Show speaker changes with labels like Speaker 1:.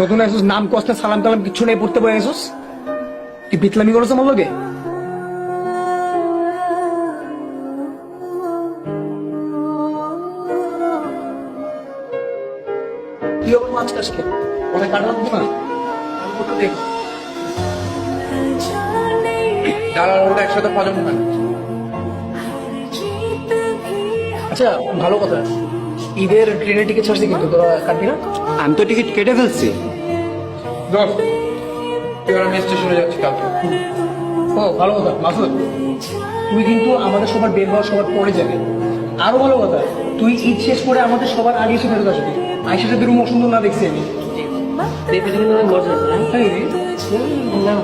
Speaker 1: নতুন আসুস, নাম কষ্ট সালাম কালাম কিচ্ছু নেই, পড়তে বয়ে আসুস। কি বিতলামি করেছে আমার লোকে? কি হবে মাছ কাজকে অনেক কাটা লাগবে না? আমি কোথাও দেখো যারা ওরা একসাথে হজম হয় না। আচ্ছা ভালো কথা, ঈদের ট্রেনের টিকিট ছাড়ছি কিন্তু তোরা কাটবি না?
Speaker 2: আমি তো টিকিট কেটে ফেলছি।
Speaker 1: দশ এবার আমি স্টেশনে যাচ্ছি কালকে। ও ভালো কথা মাসুদ, তুই কিন্তু আমাদের সবার বের হওয়ার সবার পরে যাবে। আরো ভালো কথা, তুই ঈদ শেষ করে আমাদের সবার আগে এসে ফেরত আসবি। আইসাটা বেরুম অসুন্দর না দেখছি আমি।
Speaker 3: দেখতে কিন্তু অনেক মজা।
Speaker 1: তাই রে?
Speaker 3: না